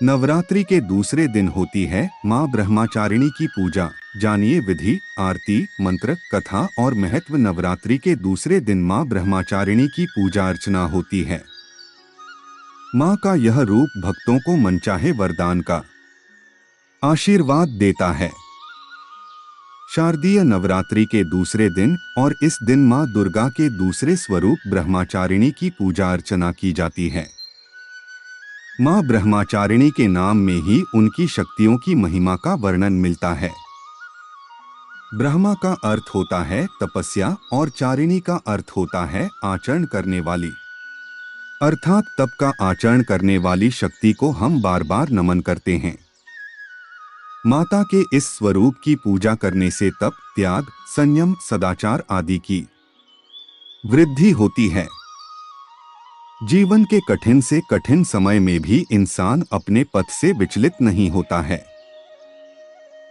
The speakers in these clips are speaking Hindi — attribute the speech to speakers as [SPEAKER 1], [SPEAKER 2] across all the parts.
[SPEAKER 1] नवरात्रि के दूसरे दिन होती है माँ ब्रह्मचारिणी की पूजा। जानिए विधि, आरती, मंत्र, कथा और महत्व। नवरात्रि के दूसरे दिन माँ ब्रह्मचारिणी की पूजा अर्चना होती है। माँ का यह रूप भक्तों को मनचाहे वरदान का आशीर्वाद देता है। शारदीय नवरात्रि के दूसरे दिन और इस दिन माँ दुर्गा के दूसरे स्वरूप ब्रह्मचारिणी की पूजा अर्चना की जाती है। माँ ब्रह्मचारिणी के नाम में ही उनकी शक्तियों की महिमा का वर्णन मिलता है। ब्रह्मा का अर्थ होता है तपस्या और चारिणी का अर्थ होता है आचरण करने वाली, अर्थात तप का आचरण करने वाली शक्ति को हम बार बार नमन करते हैं। माता के इस स्वरूप की पूजा करने से तप, त्याग, संयम, सदाचार आदि की वृद्धि होती है। जीवन के कठिन से कठिन समय में भी इंसान अपने पथ से विचलित नहीं होता है।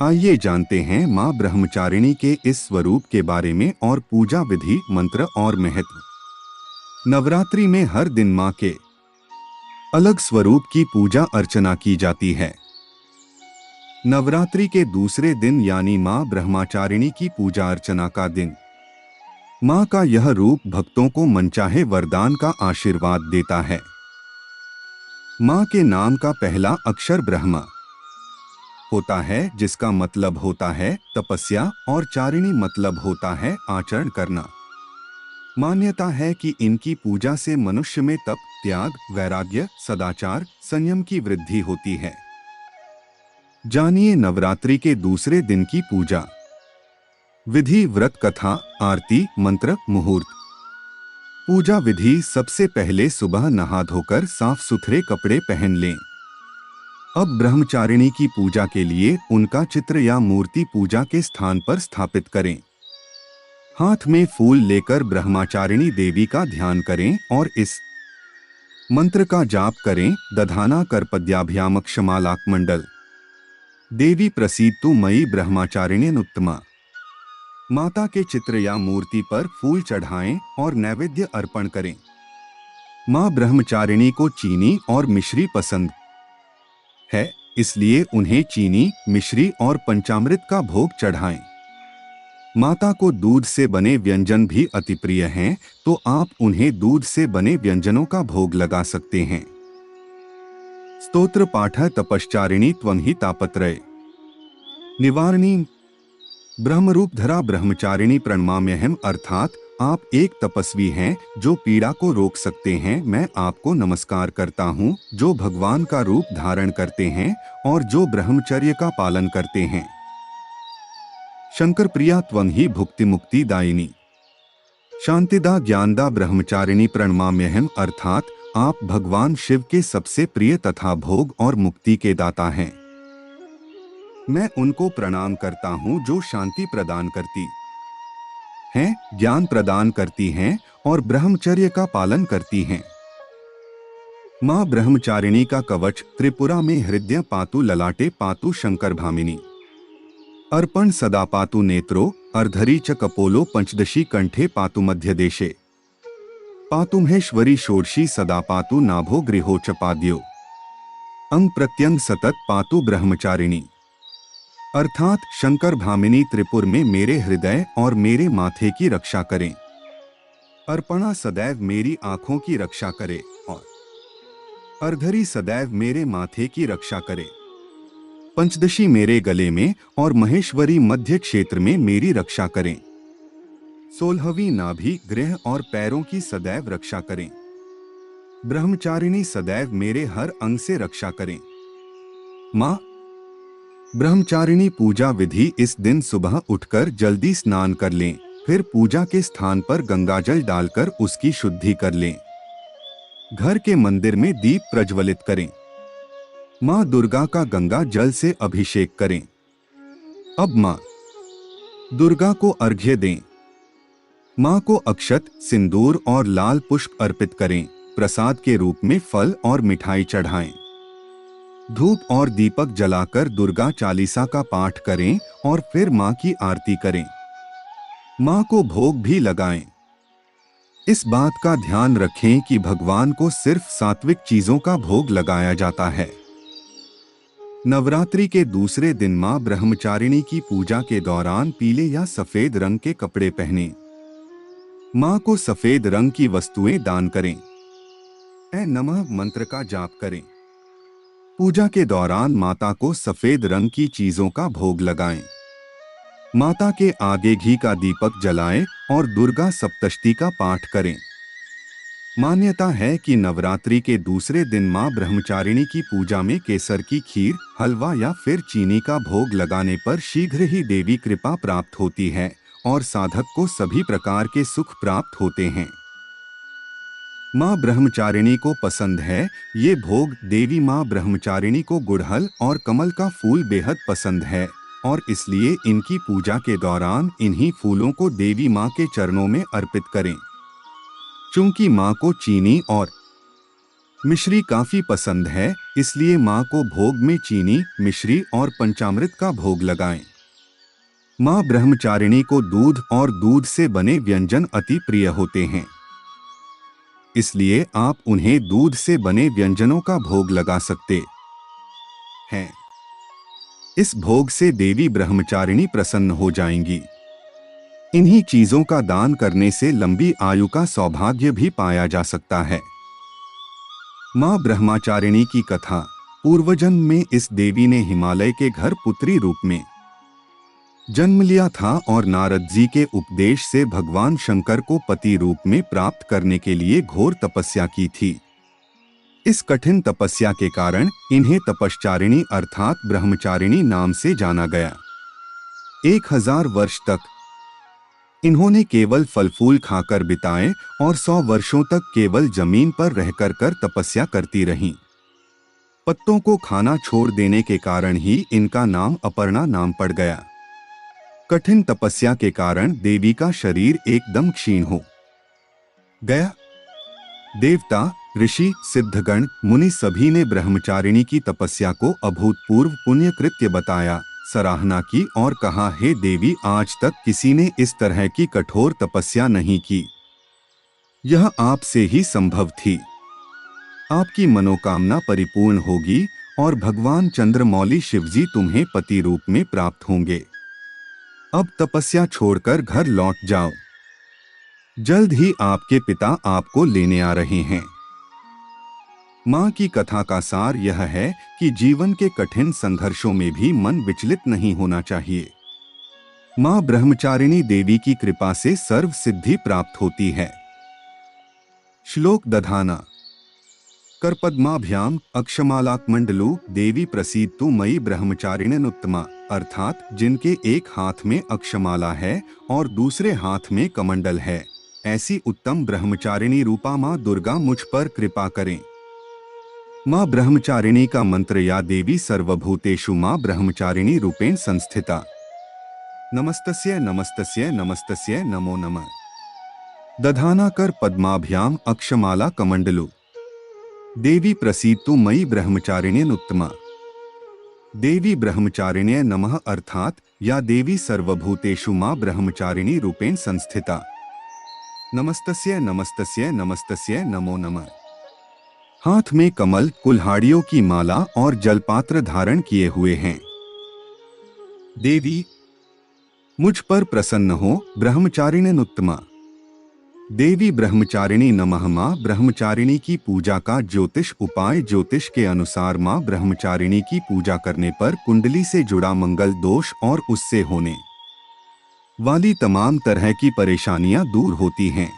[SPEAKER 1] आइए जानते हैं माँ ब्रह्मचारिणी के इस स्वरूप के बारे में और पूजा विधि, मंत्र और महत्व। नवरात्रि में हर दिन माँ के अलग स्वरूप की पूजा अर्चना की जाती है। नवरात्रि के दूसरे दिन यानी माँ ब्रह्मचारिणी की पूजा अर्चना का दिन, माँ का यह रूप भक्तों को मनचाहे वरदान का आशीर्वाद देता है। माँ के नाम का पहला अक्षर ब्रह्मा होता है, जिसका मतलब होता है तपस्या, और चारिणी मतलब होता है आचरण करना। मान्यता है कि इनकी पूजा से मनुष्य में तप, त्याग, वैराग्य, सदाचार, संयम की वृद्धि होती है। जानिए नवरात्रि के दूसरे दिन की पूजा विधि, व्रत, कथा, आरती, मंत्र, मुहूर्त। पूजा विधि: सबसे पहले सुबह नहा धोकर साफ सुथरे कपड़े पहन लें। अब ब्रह्मचारिणी की पूजा के लिए उनका चित्र या मूर्ति पूजा के स्थान पर स्थापित करें। हाथ में फूल लेकर ब्रह्मचारिणी देवी का ध्यान करें और इस मंत्र का जाप करें। दधाना करपद्याभ्याम क्षमालाकमंडल देवी प्रसीदतु मयि ब्रह्मचारिण्यनुत्तमा। माता के चित्र या मूर्ति पर फूल चढ़ाएं और नैवेद्य अर्पण करें। माँ ब्रह्मचारिणी को चीनी और मिश्री पसंद है, इसलिए उन्हें चीनी, मिश्री और पंचामृत का भोग चढ़ाएं। माता को दूध से बने व्यंजन भी अति प्रिय हैं, तो आप उन्हें दूध से बने व्यंजनों का भोग लगा सकते हैं। स्तोत्र पाठ: तपश्चारिणी त्वं हि तापत्रय निवारणी ब्रह्मरूप धरा ब्रह्मचारिणी प्रणमाम्यहम्, अर्थात आप एक तपस्वी हैं जो पीड़ा को रोक सकते हैं। मैं आपको नमस्कार करता हूँ, जो भगवान का रूप धारण करते हैं और जो ब्रह्मचर्य का पालन करते हैं। शंकर प्रिया त्वं हि भुक्ति मुक्ति दायिनी शांतिदा ज्ञानदा ब्रह्मचारिणी प्रणमाम्यहम्, अर्थात आप भगवान शिव के सबसे प्रिय तथा भोग और मुक्ति के दाता हैं। मैं उनको प्रणाम करता हूँ जो शांति प्रदान करती हैं, ज्ञान प्रदान करती हैं और ब्रह्मचर्य का पालन करती हैं। माँ ब्रह्मचारिणी का कवच: त्रिपुरा में हृदय पातु ललाटे पातु शंकर भामिनी, अर्पण सदा पातु नेत्रो, अर्धरी च कपोलो, पंचदशी कंठे पातु मध्य देशे, पातु महेश्वरी षोडशी सदा पातु नाभो गृहो च पाद्यो, अंग प्रत्यंग सतत पातु ब्रह्मचारिणी। अर्थात शंकर भामिनी त्रिपुर में मेरे हृदय और मेरे माथे की रक्षा करें। अर्पणा सदैव मेरी आंखों की रक्षा करे और अर्धरी सदैव मेरे माथे की रक्षा करे। पंचदशी मेरे गले में और महेश्वरी मध्य क्षेत्र में मेरी रक्षा करें। 16वीं नाभि, गृह और पैरों की सदैव रक्षा करें। ब्रह्मचारिणी सदैव मेरे हर अंग से रक्षा करें। माँ ब्रह्मचारिणी पूजा विधि: इस दिन सुबह उठकर जल्दी स्नान कर लें, फिर पूजा के स्थान पर गंगाजल डालकर उसकी शुद्धि कर लें। घर के मंदिर में दीप प्रज्वलित करें। माँ दुर्गा का गंगा जल से अभिषेक करें। अब माँ दुर्गा को अर्घ्य दें। माँ को अक्षत, सिंदूर और लाल पुष्प अर्पित करें। प्रसाद के रूप में फल और मिठाई चढ़ाएं। धूप और दीपक जलाकर दुर्गा चालीसा का पाठ करें और फिर माँ की आरती करें। माँ को भोग भी लगाएं। इस बात का ध्यान रखें कि भगवान को सिर्फ सात्विक चीजों का भोग लगाया जाता है। नवरात्रि के दूसरे दिन मां ब्रह्मचारिणी की पूजा के दौरान पीले या सफेद रंग के कपड़े पहनें। मां को सफेद रंग की वस्तुएं दान करें। ऐ नमः मंत्र का जाप करें। पूजा के दौरान माता को सफेद रंग की चीजों का भोग लगाएं। माता के आगे घी का दीपक जलाएं और दुर्गा सप्तशती का पाठ करें। मान्यता है कि नवरात्रि के दूसरे दिन मां ब्रह्मचारिणी की पूजा में केसर की खीर, हलवा या फिर चीनी का भोग लगाने पर शीघ्र ही देवी कृपा प्राप्त होती है और साधक को सभी प्रकार के सुख प्राप्त होते हैं। मां ब्रह्मचारिणी को पसंद है। ये भोग देवी मां ब्रह्मचारिणी को गुड़हल और कमल का फूल बेहद पसंद है और इसलिए इनकी पूजा के दौरान इन्हीं फूलों को देवी मां के चरणों में अर्पित करें। चूंकि मां को चीनी और मिश्री काफी पसंद है, इसलिए मां को भोग में चीनी, मिश्री और पंचामृत का भोग लगाएं। मां ब्रह्मचारिणी को दूध और दूध से बने व्यंजन अति प्रिय होते हैं, इसलिए आप उन्हें दूध से बने व्यंजनों का भोग लगा सकते हैं। इस भोग से देवी ब्रह्मचारिणी प्रसन्न हो जाएंगी। इन्हीं चीजों का दान करने से लंबी आयु का सौभाग्य भी पाया जा सकता है। मां ब्रह्मचारिणी की कथा। पूर्वजन्म में इस देवी ने हिमालय के घर पुत्री रूप में जन्म लिया था और नारद जी के उपदेश से भगवान शंकर को पति रूप में प्राप्त करने के लिए घोर तपस्या की थी। इस कठिन तपस्या के कारण इन्हें तपश्चारिणी अर्थात ब्रह्मचारिणी नाम से जाना गया। 1000 वर्ष तक इन्होंने केवल फल फूल खाकर बिताए और 100 वर्षों तक केवल जमीन पर रहकर तपस्या करती रहीं। पत्तों को खाना छोड़ देने के कारण ही इनका नाम अपर्णा नाम पड़ गया। कठिन तपस्या के कारण देवी का शरीर एकदम क्षीण हो गया। देवता, ऋषि, सिद्धगण, मुनि सभी ने ब्रह्मचारिणी की तपस्या को अभूतपूर्व पुण्य कृत्य बताया, सराहना की और कहा, हे देवी, आज तक किसी ने इस तरह की कठोर तपस्या नहीं की। यह आपसे ही संभव थी। आपकी मनोकामना परिपूर्ण होगी और भगवान चंद्रमौली शिवजी तुम्हें पति रूप में प्राप्त होंगे। अब तपस्या छोड़कर घर लौट जाओ। जल्द ही आपके पिता आपको लेने आ रहे हैं। मां की कथा का सार यह है कि जीवन के कठिन संघर्षों में भी मन विचलित नहीं होना चाहिए। मां ब्रह्मचारिणी देवी की कृपा से सर्व सिद्धि प्राप्त होती है। श्लोक दधाना। करपद्माभ्याम अक्षमालाकमंडलू देवी प्रसीदतु मयि ब्रह्मचारिण्युत्तमा, अर्थात जिनके एक हाथ में अक्षमाला है और दूसरे हाथ में कमंडल है, ऐसी उत्तम ब्रह्मचारिणी रूपा मां दुर्गा मुझ पर कृपा करें। मां ब्रह्मचारिणी का मंत्र। या देवी सर्वभूतेषु मां ब्रह्मचारिणी रूपेण संस्थिता। नमस्तस्यै नमस्तस्यै नमस्तस्यै नमो नमः। दधाना कर पद्माभ्याम अक्षमाला कमंडलू देवी प्रसीदतु मयि ब्रह्मचारिण्युत्तमा। देवी ब्रह्मचारिण्यै नमः, अर्थात या देवी सर्वभूतेषु मां ब्रह्मचारिणी रूपेण संस्थिता। नमस्तस्यै नमस्तस्यै नमस्तस्यै नमो नमः। हाथ में कमल, कुल्हाड़ियों की माला और जलपात्र धारण किए हुए हैं। देवी मुझ पर प्रसन्न हो, ब्रह्मचारिण्युत्तमा। देवी ब्रह्मचारिणी नमः। मां ब्रह्मचारिणी की पूजा का ज्योतिष उपाय। ज्योतिष के अनुसार मां ब्रह्मचारिणी की पूजा करने पर कुंडली से जुड़ा मंगल दोष और उससे होने वाली तमाम तरह की परेशानियां दूर होती हैं।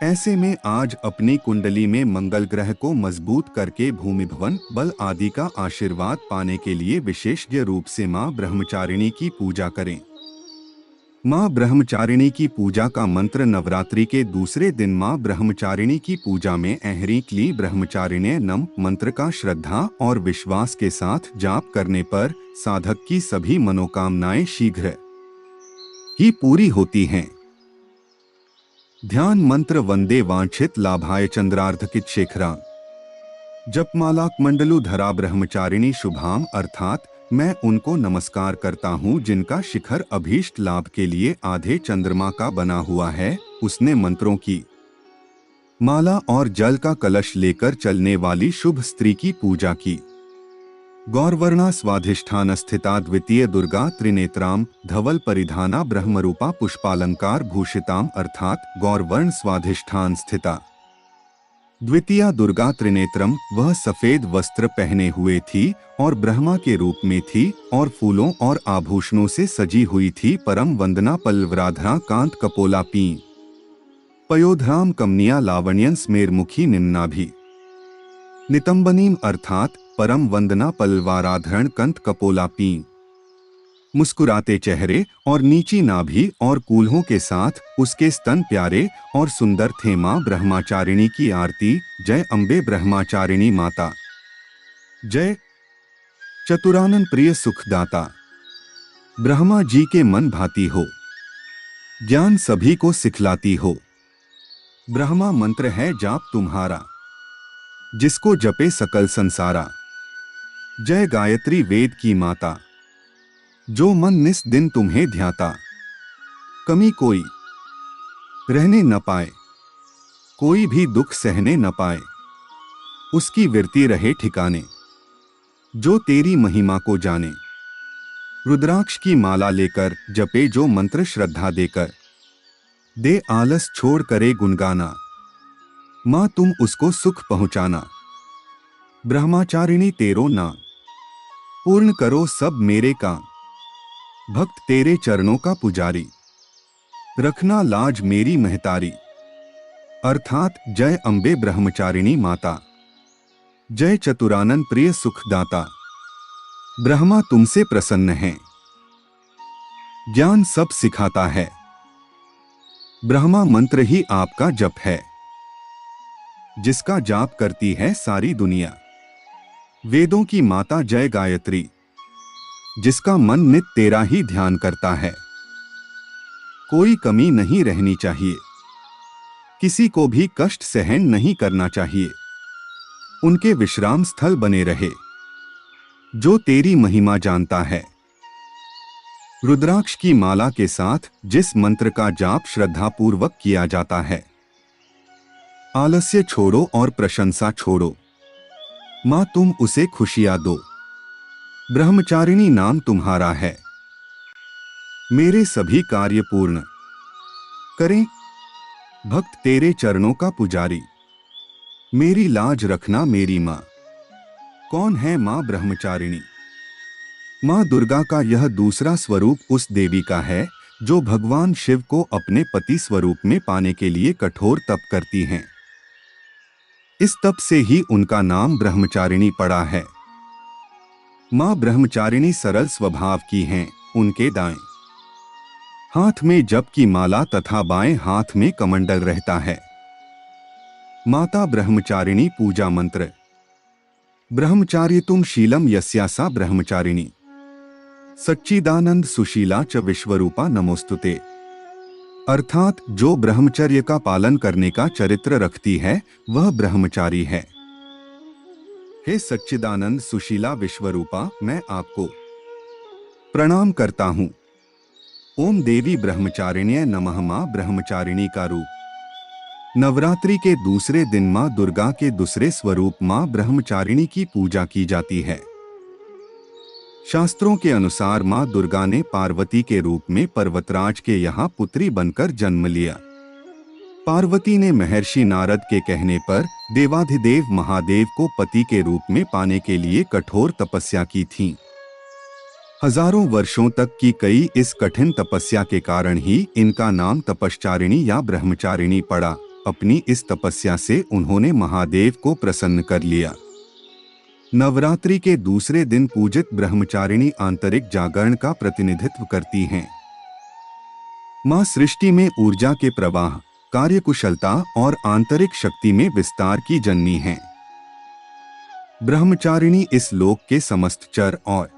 [SPEAKER 1] ऐसे में आज अपनी कुंडली में मंगल ग्रह को मजबूत करके भूमि भवन बल आदि का आशीर्वाद पाने के लिए विशेषज्ञ रूप से मां ब्रह्मचारिणी की पूजा करें। मां ब्रह्मचारिणी की पूजा का मंत्र। नवरात्रि के दूसरे दिन मां ब्रह्मचारिणी की पूजा में ऐह्रीं क्लीं ब्रह्मचारिण्यै नमः मंत्र का श्रद्धा और विश्वास के साथ जाप करने पर साधक की सभी मनोकामनाएं शीघ्र ही पूरी होती हैं। ध्यान मंत्र। वंदे वांछित लाभाय चंद्रार्धकित शेखरा। जपमालाक मंडलू धरा ब्रह्मचारिणी शुभाम, अर्थात मैं उनको नमस्कार करता हूँ जिनका शिखर अभीष्ट लाभ के लिए आधे चंद्रमा का बना हुआ है। उसने मंत्रों की माला और जल का कलश लेकर चलने वाली शुभ स्त्री की पूजा की। गौरवर्णा स्वाधिष्ठान स्थिता द्वितीय दुर्गा त्रिनेत्राम धवल परिधाना ब्रह्मरूपा पुष्पालंकार भूषिताम अर्थात गौरवर्ण स्वाधिष्ठान स्थिता द्वितीया दुर्गा त्रिनेत्रम वह सफेद वस्त्र पहने हुए थी और ब्रह्मा के रूप में थी और फूलों और आभूषणों से सजी हुई थी। परम वंदना पल्लवराधा कांत कपोला पी पयोधराम कमनिया लावण्यन स्मेरमुखी निम्नाभि नितंबनीम अर्थात परम वंदना पल्लवाराधरण कंत कपोला पी मुस्कुराते चेहरे और नीची नाभि और कूल्हों के साथ उसके स्तन प्यारे और सुंदर थे। मां ब्रह्मचारिणी की आरती। जय अम्बे ब्रह्मचारिणी माता। जय चतुरानन प्रिय सुखदाता। ब्रह्मा जी के मन भाती हो, ज्ञान सभी को सिखलाती हो। ब्रह्मा मंत्र है जाप तुम्हारा, जिसको जपे सकल संसारा। जय गायत्री वेद की माता, जो मन निस दिन तुम्हें ध्याता। कमी कोई रहने न पाए, कोई भी दुख सहने न पाए, उसकी विरती रहे ठिकाने। जो तेरी महिमा को जाने, रुद्राक्ष की माला लेकर जपे जो मंत्र श्रद्धा देकर। दे आलस छोड़ करे गुनगाना, मां तुम उसको सुख पहुंचाना। ब्रह्मचारिणी तेरो नाम, पूर्ण करो सब मेरे काम। भक्त तेरे चरणों का पुजारी, रखना लाज मेरी महतारी। अर्थात जय अम्बे ब्रह्मचारिणी माता। जय चतुरानन प्रिय सुखदाता। ब्रह्मा तुमसे प्रसन्न है, ज्ञान सब सिखाता है। ब्रह्मा मंत्र ही आपका जप है, जिसका जाप करती है सारी दुनिया। वेदों की माता जय गायत्री, जिसका मन नित तेरा ही ध्यान करता है। कोई कमी नहीं रहनी चाहिए, किसी को भी कष्ट सहन नहीं करना चाहिए। उनके विश्राम स्थल बने रहे, जो तेरी महिमा जानता है। रुद्राक्ष की माला के साथ जिस मंत्र का जाप श्रद्धापूर्वक किया जाता है। आलस्य छोड़ो और प्रशंसा छोड़ो, मां तुम उसे खुशियां दो। ब्रह्मचारिणी नाम तुम्हारा है, मेरे सभी कार्य पूर्ण करें। भक्त तेरे चरणों का पुजारी, मेरी लाज रखना मेरी मां। कौन है मां ब्रह्मचारिणी? मां दुर्गा का यह दूसरा स्वरूप उस देवी का है जो भगवान शिव को अपने पति स्वरूप में पाने के लिए कठोर तप करती हैं। इस तप से ही उनका नाम ब्रह्मचारिणी पड़ा है। मां ब्रह्मचारिणी सरल स्वभाव की हैं। उनके दाएं हाथ में जप की माला तथा बाएं हाथ में कमंडल रहता है। माता ब्रह्मचारिणी पूजा मंत्र। ब्रह्मचार्य तुम शीलम यस्यासा ब्रह्मचारिणी, सच्चिदानंद सुशीला च विश्वरूपा नमोस्तुते। अर्थात जो ब्रह्मचर्य का पालन करने का चरित्र रखती है वह ब्रह्मचारी है। हे सच्चिदानंद सुशीला विश्वरूपा, मैं आपको प्रणाम करता हूं। ओम देवी ब्रह्मचारिण्य नमः। मां ब्रह्मचारिणी का रूप। नवरात्रि के दूसरे दिन मां दुर्गा के दूसरे स्वरूप मां ब्रह्मचारिणी की पूजा की जाती है। शास्त्रों के अनुसार मां दुर्गा ने पार्वती के रूप में पर्वतराज के यहाँ पुत्री बनकर जन्म लिया। पार्वती ने महर्षि नारद के कहने पर देवाधिदेव महादेव को पति के रूप में पाने के लिए कठोर तपस्या की थी। हजारों वर्षों तक की कई इस कठिन तपस्या के कारण ही इनका नाम तपश्चारिणी या ब्रह्मचारिणी पड़ा। अपनी इस तपस्या से उन्होंने महादेव को प्रसन्न कर लिया। नवरात्रि के दूसरे दिन पूजित ब्रह्मचारिणी आंतरिक जागरण का प्रतिनिधित्व करती हैं। मां सृष्टि में ऊर्जा के प्रवाह, कार्यकुशलता और आंतरिक शक्ति में विस्तार की जननी हैं। ब्रह्मचारिणी इस लोक के समस्त चर और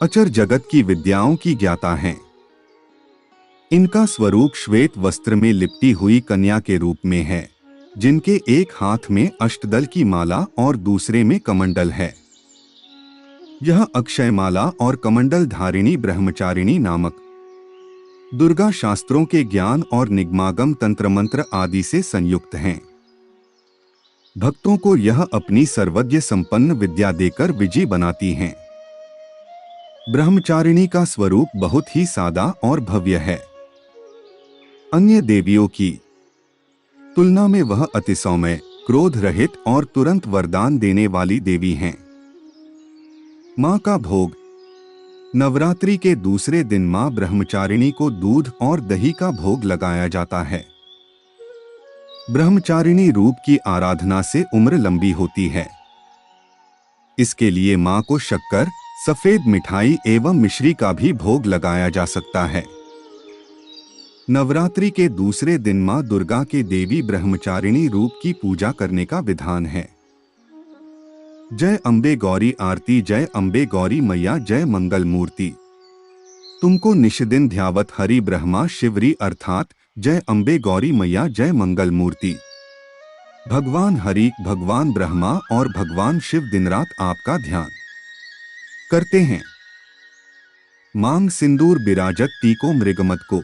[SPEAKER 1] अचर जगत की विद्याओं की ज्ञाता हैं। इनका स्वरूप श्वेत वस्त्र में लिपटी हुई कन्या के रूप में है, जिनके एक हाथ में अष्टदल की माला और दूसरे में कमंडल है। यह अक्षयमाला और कमंडल धारिणी ब्रह्मचारिणी नामक दुर्गा शास्त्रों के ज्ञान और निगमागम तंत्र मंत्र आदि से संयुक्त हैं। भक्तों को यह अपनी सर्वज्ञ संपन्न विद्या देकर विजयी बनाती हैं। ब्रह्मचारिणी का स्वरूप बहुत ही सादा और भव्य है। अन्य देवियों की तुलना में वह अति सौम्य, क्रोध रहित और तुरंत वरदान देने वाली देवी हैं। मां का भोग। नवरात्रि के दूसरे दिन मां ब्रह्मचारिणी को दूध और दही का भोग लगाया जाता है। ब्रह्मचारिणी रूप की आराधना से उम्र लंबी होती है। इसके लिए मां को शक्कर, सफेद मिठाई एवं मिश्री का भी भोग लगाया जा सकता है। नवरात्रि के दूसरे दिन मां दुर्गा के देवी ब्रह्मचारिणी रूप की पूजा करने का विधान है। जय अम्बे गौरी आरती, जय अम्बे गौरी मैया, जय मंगल मूर्ति। तुमको निष्दिन ध्यावत हरि ब्रह्मा शिवरी, अर्थात जय अम्बे गौरी मैया, जय मंगल मूर्ति। भगवान हरि, भगवान ब्रह्मा और भगवान शिव दिन रात आपका ध्यान करते हैं। मांग सिंदूर बिराजत टीको मृगमत को।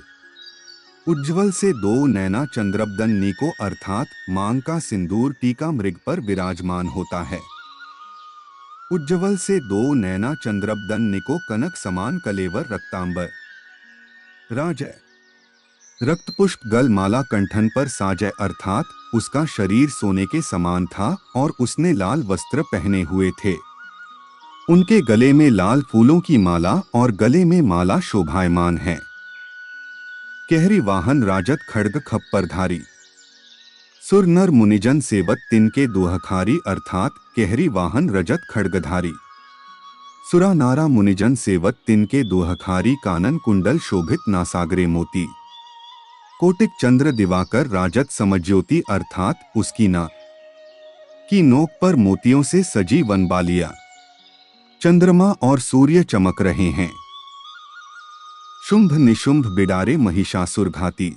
[SPEAKER 1] उज्ज्वल से दो नैना चंद्रबदन नीको, अर्थात मांग का सिंदूर टीका मृग पर विराजमान होता है। उज्ज्वल से दो नैना चंद्रबदन निको, कनक समान कलेवर रक्तांबर राजय। रक्तपुष्प गल माला कंठन पर साजय, अर्थात उसका शरीर सोने के समान था और उसने लाल वस्त्र पहने हुए थे। उनके गले में लाल फूलों की माला और गले में माला शोभायमान है। केहरी वाहन राजत खड्ग खप्परधारी। सुर नर मुनिजन सेवत तिनके दुहखारी, अर्थात केहरी वाहन रजत खड्गधारी। सुरा नारा मुनिजन सेवत तिनके दुहखारी, कानन कुंडल शोभित नासागरे मोती। कोटिक चंद्र दिवाकर राजत समज्योति, अर्थात उसकी नाक की नोक पर मोतियों से सजी वनबालिया। चंद्रमा और सूर्य चमक रहे हैं। शुंभ निशुंभ बिडारे महिषासुर घाती।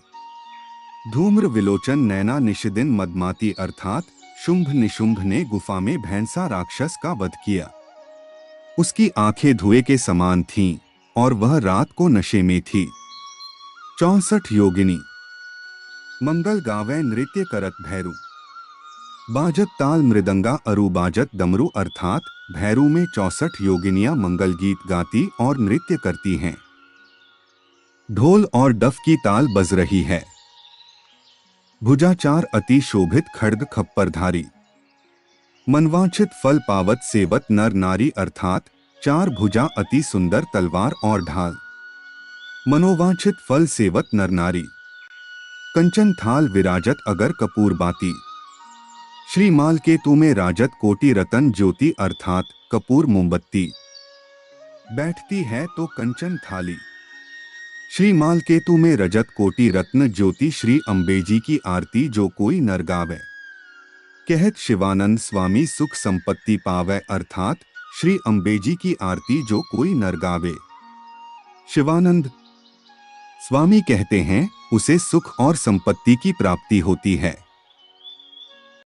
[SPEAKER 1] धूम्र विलोचन नैना निशिदिन मदमाती, अर्थात शुंभ निशुंभ ने गुफा में भैंसा राक्षस का वध किया। उसकी आंखें धुएं के समान थीं और वह रात को नशे में थी। 64 योगिनी। मंगल गावे नृत्य करत भैरू। बाजत ताल मृदंगा अरु बाजत डमरू, अर्थात भैरू में 64 योगिनियां मंगल गीत गाती और नृत्य करती हैं। ढोल और डफ की ताल बज रही है। भुजाचार अति शोभित खड्ग खप्परधारी। मनवांछित फल पावत सेवत नर नारी, अर्थात 4 भुजा अति सुंदर तलवार और ढाल। मनोवांछित फल सेवत नर नारी। कंचन थाल विराजत अगर कपूर बाती। श्री माल के तू में राजत कोटि रतन ज्योति, अर्थात कपूर मोमबत्ती। बैठती है तो कंचन थाली। श्री माल केतु में रजत कोटि रत्न ज्योति, श्री अम्बेजी की आरती जो कोई नर गावे। कहत शिवानंद स्वामी सुख संपत्ति पावे, अर्थात श्री अम्बेजी की आरती जो कोई नर गावे। शिवानंद स्वामी कहते हैं उसे सुख और संपत्ति की प्राप्ति होती है।